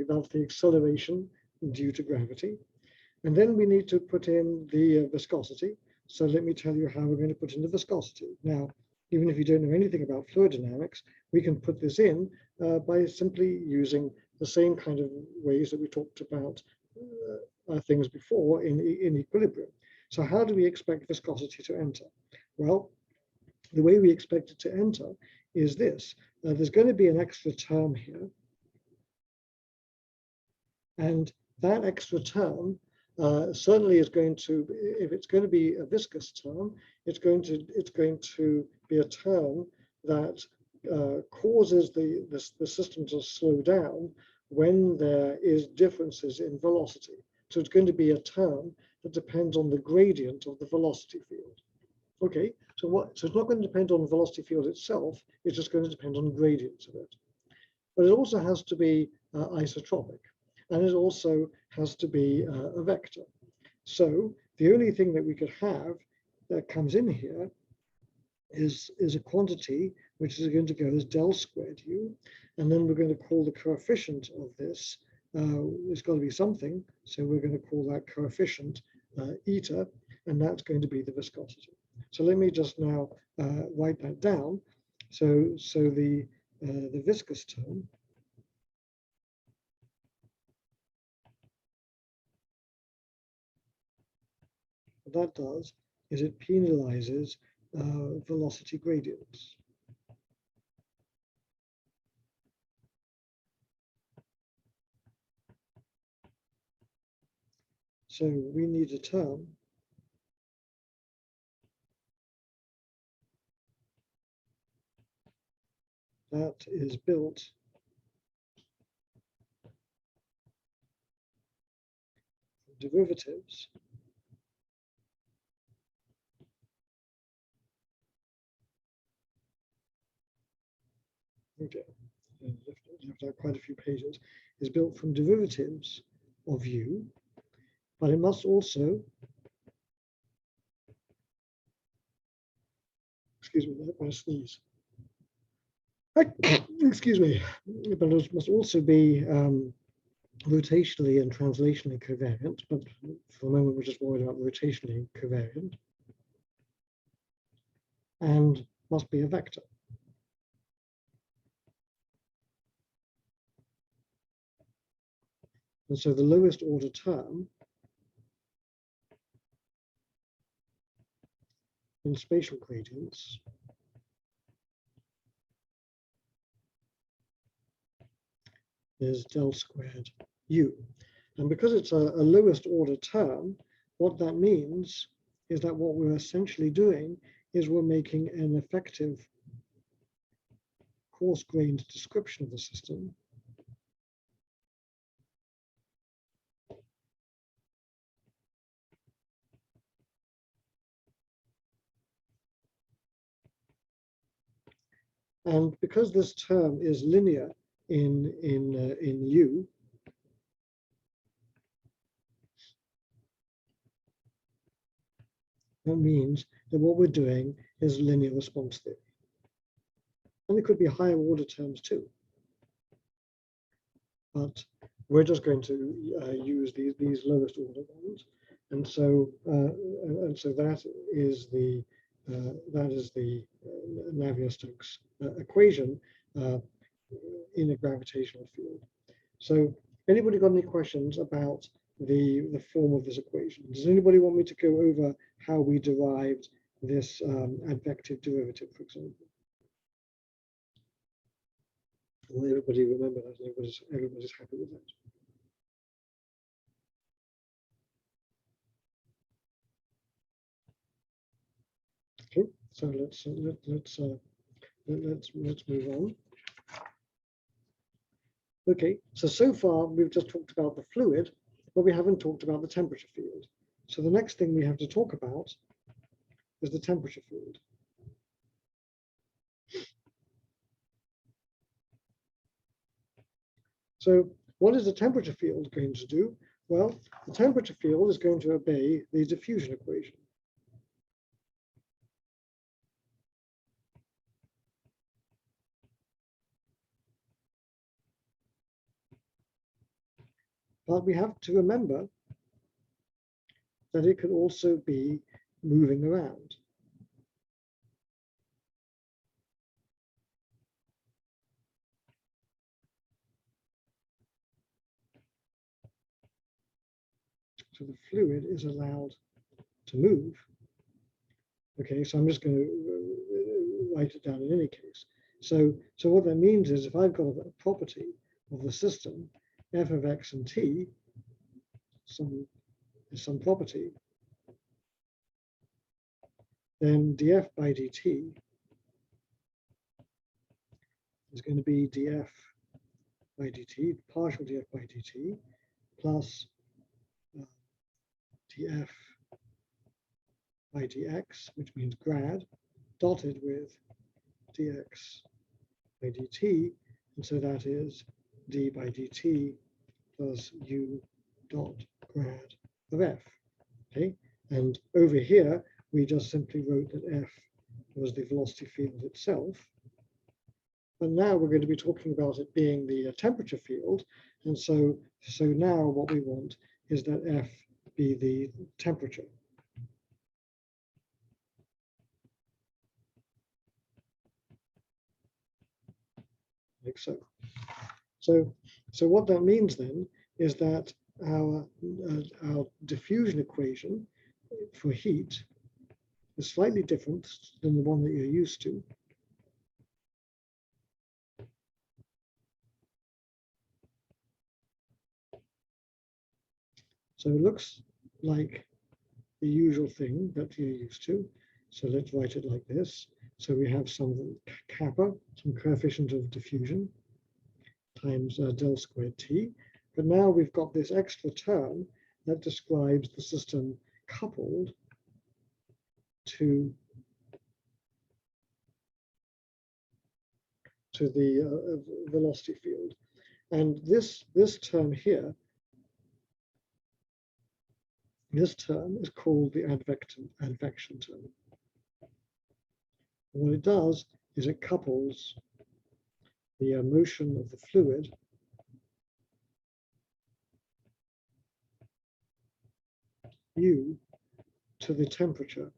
that's the acceleration due to gravity. And then we need to put in the viscosity. So let me tell you how we're going to put in the viscosity. Now, even if you don't know anything about fluid dynamics, we can put this in by simply using the same kind of ways that we talked about things before in equilibrium. So how do we expect viscosity to enter? Well, the way we expect it to enter is this. There's going to be an extra term here. And that extra term certainly is going to, if it's going to be a viscous term, it's going to be a term that causes the system to slow down when there is differences in velocity. So it's going to be a term that depends on the gradient of the velocity field. Okay, so it's not going to depend on the velocity field itself, it's just going to depend on gradients of it. But it also has to be isotropic. And it also has to be a vector. So the only thing that we could have that comes in here is a quantity which is going to go as del squared u, and then we're going to call the coefficient of this. It's got to be something, so we're going to call that coefficient eta, and that's going to be the viscosity. So let me just now write that down. So the viscous term. What that does is it penalizes velocity gradients. So we need a term that is built from derivatives okay, left out quite a few pages, is built from derivatives of u, but it must also, excuse me, let me sneeze. Excuse me, but it must also be rotationally and translationally covariant, but for the moment we're just worried about rotationally covariant, and must be a vector. And so the lowest order term in spatial gradients is del squared u. And because it's a lowest order term, what that means is that what we're essentially doing is we're making an effective coarse-grained description of the system and because this term is linear in U, that means that what we're doing is linear response theory. And there could be higher order terms too. But we're just going to use these lowest order ones. And so that is the Navier-Stokes equation in a gravitational field. So anybody got any questions about the form of this equation. Does anybody want me to go over how we derived this advective derivative, for example? Will everybody remember that? Everybody's happy with that. Okay, so let's move on. Okay, so far we've just talked about the fluid, but we haven't talked about the temperature field. So the next thing we have to talk about is the temperature field. So what is the temperature field going to do? Well, the temperature field is going to obey the diffusion equation. But we have to remember that it could also be moving around. So the fluid is allowed to move. Okay, so I'm just going to write it down in any case. So what that means is if I've got a property of the system, f of x and t, some property, then df by dt is going to be df by dt, partial df by dt, plus df by dx, which means grad, dotted with dx by dt, and so that is d by dt plus u dot grad of f. Okay, and over here we just simply wrote that f was the velocity field itself. But now we're going to be talking about it being the temperature field, and so now what we want is that f be the temperature. Like so. So what that means then is that our diffusion equation for heat is slightly different than the one that you're used to. So it looks like the usual thing that you're used to. So let's write it like this. So we have some kappa, some coefficient of diffusion, times del squared t. But now we've got this extra term that describes the system coupled to the velocity field. And this term here, this term is called the advection term. And what it does is it couples the motion of the fluid U to the temperature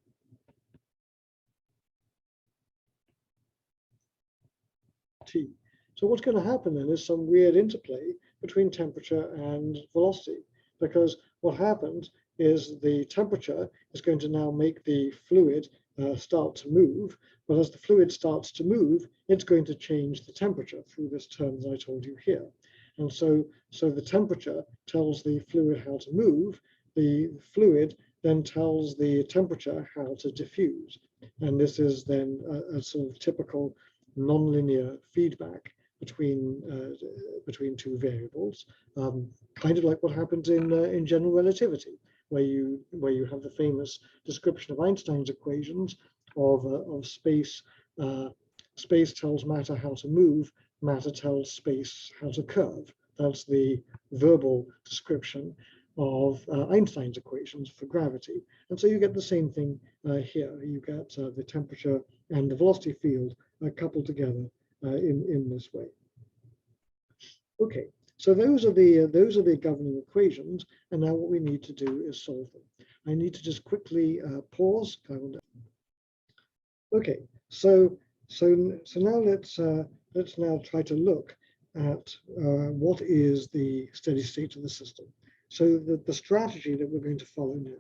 T. So what's going to happen then is some weird interplay between temperature and velocity, because what happens is the temperature is going to now make the fluid start to move, but as the fluid starts to move, it's going to change the temperature through this term that I told you here. And so the temperature tells the fluid how to move, the fluid then tells the temperature how to diffuse. And this is then a sort of typical nonlinear feedback between two variables, kind of like what happens in general relativity, where you have the famous description of Einstein's equations of space. Space tells matter how to move, matter tells space how to curve. That's the verbal description of Einstein's equations for gravity. And so you get the same thing here. You get the temperature and the velocity field coupled together in this way. Okay, so those are the governing equations, and now what we need to do is solve them. I need to just quickly pause. Okay, so now let's now try to look at what is the steady state of the system. So the strategy that we're going to follow now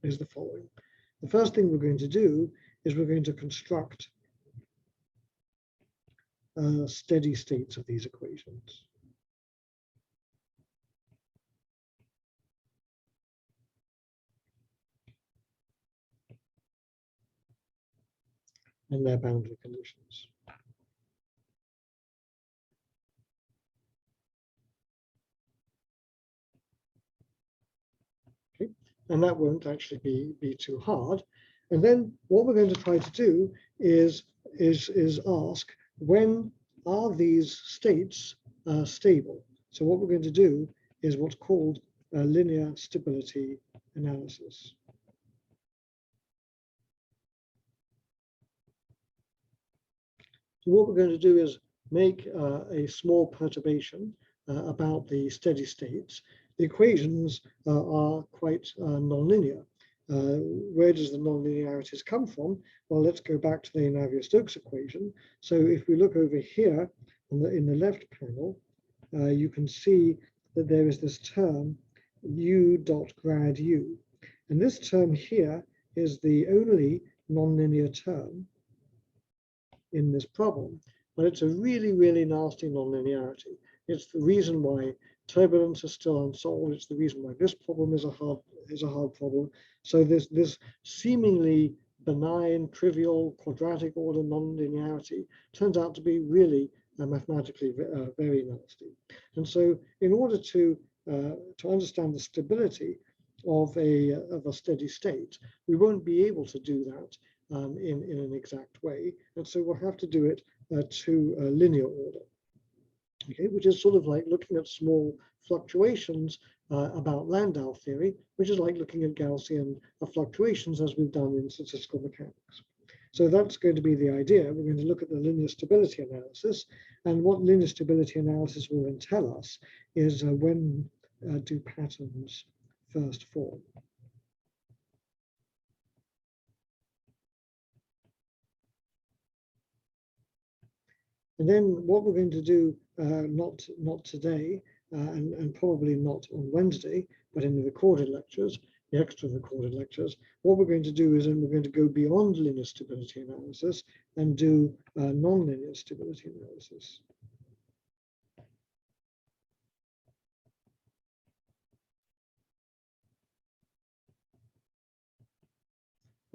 is the following. The first thing we're going to do is we're going to construct steady states of these equations. And their boundary conditions. Okay, and that won't actually be too hard. And then what we're going to try to do is ask, when are these states stable? So what we're going to do is what's called a linear stability analysis. So what we're going to do is make a small perturbation about the steady states. The equations are quite nonlinear. Where does the nonlinearities come from? Well, let's go back to the Navier-Stokes equation. So if we look over here in the left panel, you can see that there is this term u dot grad u. And this term here is the only nonlinear term in this problem, but it's a really, really nasty nonlinearity. It's the reason why turbulence is still unsolved. It's the reason why this problem is a hard problem. So this seemingly benign, trivial, quadratic order nonlinearity turns out to be really mathematically very nasty. And so, in order to understand the stability of a steady state, we won't be able to do that in an exact way, and so we'll have to do it to a linear order, okay, which is sort of like looking at small fluctuations about Landau theory, which is like looking at Gaussian fluctuations as we've done in statistical mechanics. So that's going to be the idea. We're going to look at the linear stability analysis, and what linear stability analysis will then tell us is when do patterns first form. And then what we're going to do, not today, and probably not on Wednesday, but in the recorded lectures, the extra recorded lectures, what we're going to do is then we're going to go beyond linear stability analysis and do nonlinear stability analysis.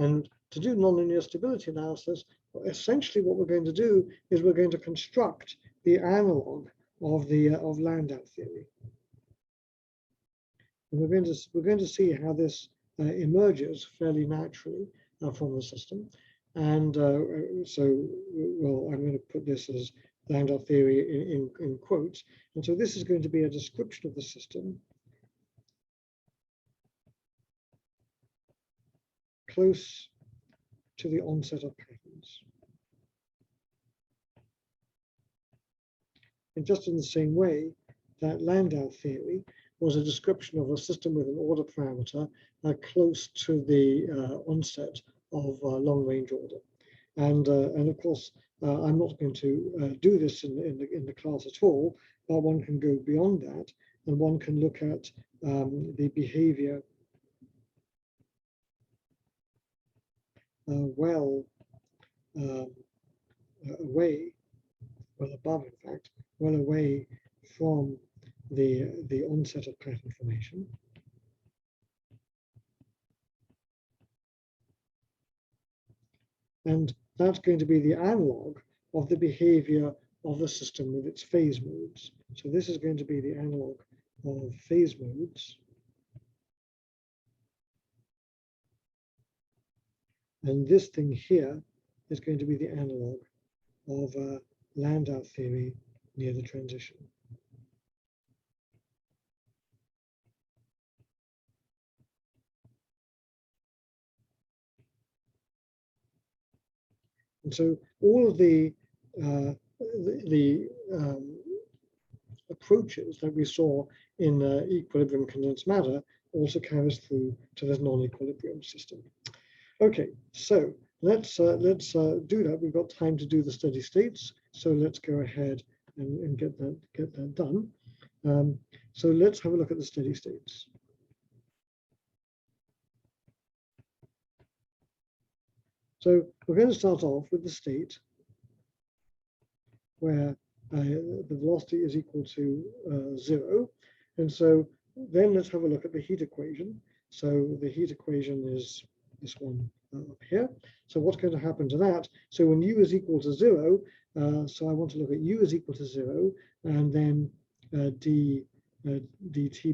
And to do nonlinear stability analysis, essentially what we're going to do is we're going to construct the analog of Landau theory. And we're going to see how this emerges fairly naturally from the system. And well, I'm going to put this as Landau theory in quotes. And so this is going to be a description of the system close to the onset of patterns. And just in the same way that Landau theory was a description of a system with an order parameter close to the onset of long-range order. And of course, I'm not going to do this in the class at all, but one can go beyond that, and one can look at the behavior well above, in fact, well away from the onset of pattern formation. And that's going to be the analog of the behavior of the system with its phase modes. So this is going to be the analog of phase modes. And this thing here is going to be the analog of Landau theory near the transition. And so all of the approaches that we saw in equilibrium condensed matter also carries through to this non-equilibrium system. Okay, so let's do that. We've got time to do the steady states, so let's go ahead and get that done. So let's have a look at the steady states. So we're going to start off with the state where the velocity is equal to 0. And so then let's have a look at the heat equation. So the heat equation is this one up here. So what's going to happen to that? So when u is equal to 0, so I want to look at u is equal to 0, and then dt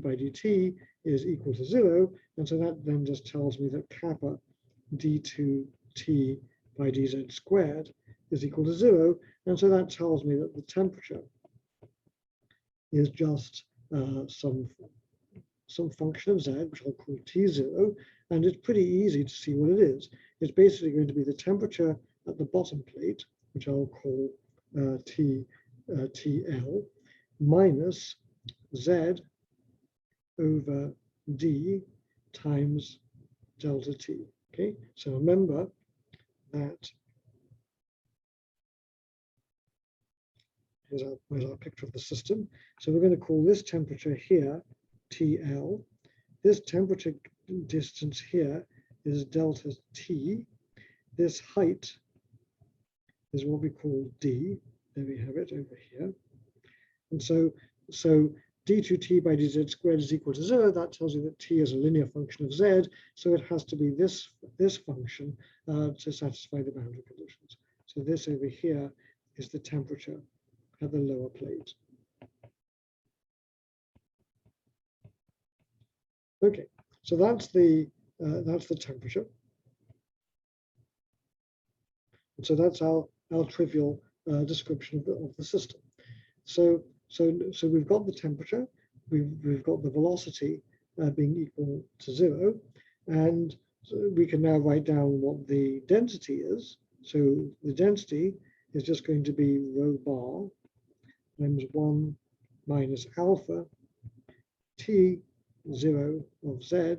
by dt is equal to 0. And so that then just tells me that kappa d2t by dz squared is equal to 0. And so that tells me that the temperature is just some function of z, which I'll call T0, and it's pretty easy to see what it is. It's basically going to be the temperature at the bottom plate, which I'll call TL, minus Z over D times delta T. Okay, so remember that here's our picture of the system. So we're going to call this temperature here TL. This temperature distance here is delta T. This height is what we call D. There we have it over here. And so d2t by dz squared is equal to 0. That tells you that t is a linear function of z. So it has to be this function to satisfy the boundary conditions. So this over here is the temperature at the lower plate. Okay, so that's the temperature. And so that's our trivial description of the system. So we've got the temperature, we've got the velocity being equal to 0, and so we can now write down what the density is. So the density is just going to be rho bar times 1 minus alpha T 0 of z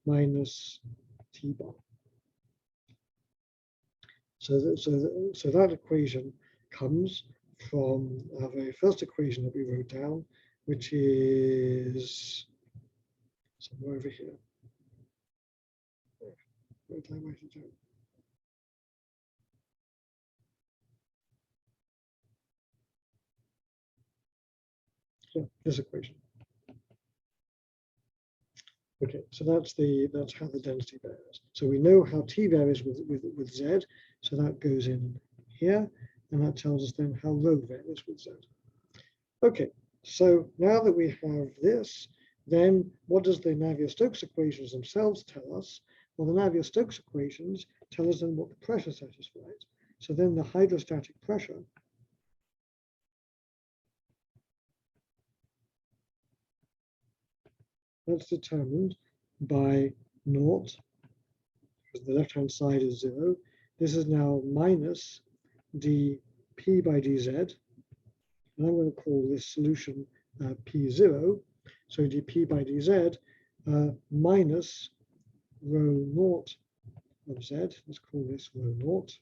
minus T bar. So that equation comes from our very first equation that we wrote down, which is somewhere over here. Where did I write it down? So this equation. Okay, so that's how the density varies. So we know how T varies with Z, so that goes in here, and that tells us then how rho varies with Z. Okay, so now that we have this, then what does the Navier-Stokes equations themselves tell us? Well, the Navier-Stokes equations tell us then what the pressure satisfies. So then the hydrostatic pressure that's determined by naught, because the left-hand side is 0. This is now minus dp by dz, and I'm going to call this solution P0. So dp by dz minus rho naught of z, let's call this rho naught,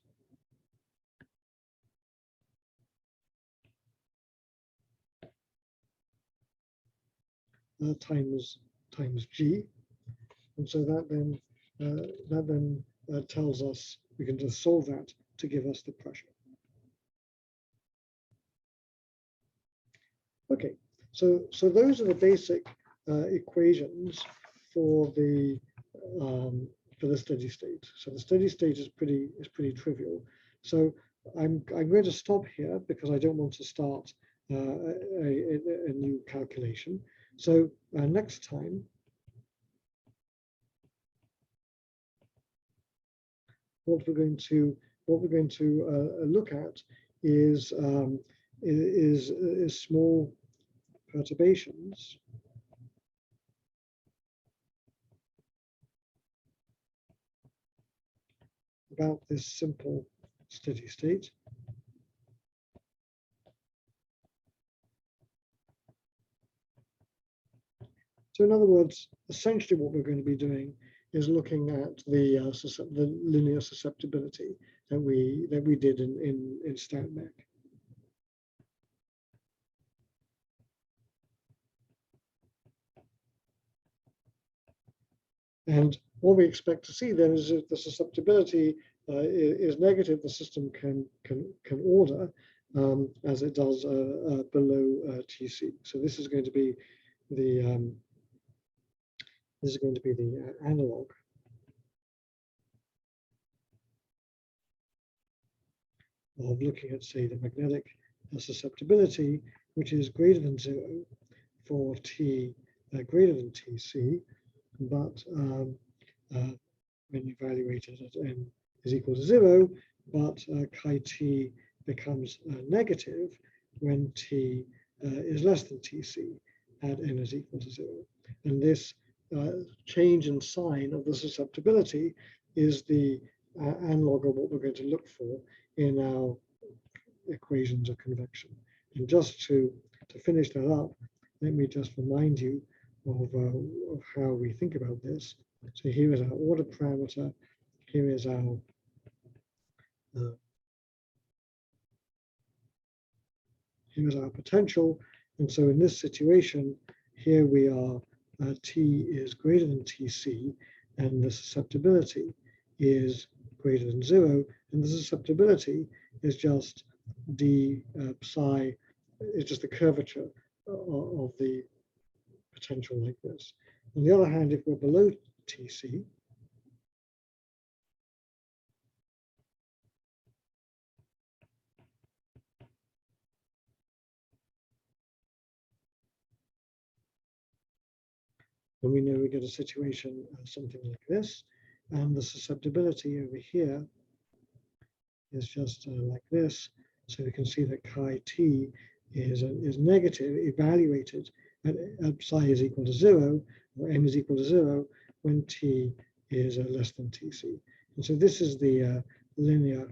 times g, and so that then tells us we can just solve that to give us the pressure. Okay, so those are the basic equations for the steady state. So the steady state is pretty trivial. So I'm going to stop here because I don't want to start a new calculation. So next time, what we're going to look at is small perturbations about this simple steady state. So in other words, essentially what we're going to be doing is looking at the linear susceptibility that we did in StatMech. And what we expect to see then is if the susceptibility is negative, the system can order as it does below TC. So this is going to be the analog of looking at, say, the magnetic susceptibility, which is greater than 0 for T greater than TC, but when evaluated at n is equal to 0, but chi t becomes negative when t is less than Tc at n is equal to 0. And this change in sign of the susceptibility is the analog of what we're going to look for in our equations of convection. And just to finish that up, let me just remind you of how we think about this. So here is our order parameter, here is our potential, and so in this situation, here we are, T is greater than Tc, and the susceptibility is greater than 0, and the susceptibility is just d psi, is just the curvature of the potential like this. On the other hand, if we're below Tc, then we know we get a situation something like this, and the susceptibility over here is just like this. So we can see that chi t is negative, evaluated at psi is equal to 0, or n is equal to 0, when t is less than Tc. And so this is the linear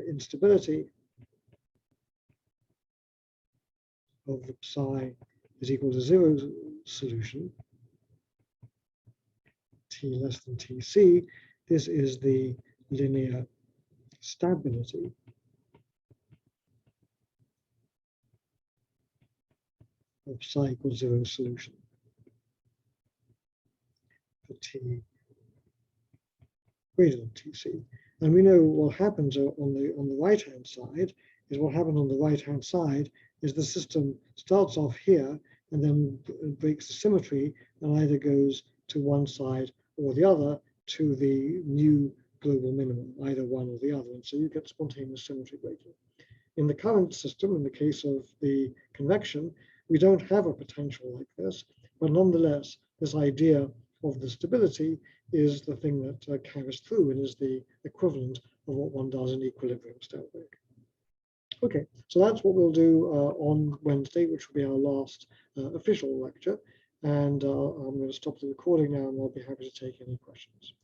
instability of the psi is equal to 0 solution, t less than Tc. This is the linear stability of psi equals 0 solution for t greater than Tc. And we know what happens on the right-hand side is what happened on the right-hand side is the system starts off here and then breaks the symmetry and either goes to one side or the other to the new global minimum, either one or the other. And so you get spontaneous symmetry breaking. In the current system, in the case of the convection, we don't have a potential like this, but nonetheless, this idea of the stability is the thing that carries through and is the equivalent of what one does in equilibrium state break. Okay, so that's what we'll do on Wednesday, which will be our last official lecture. And I'm going to stop the recording now, and I'll be happy to take any questions.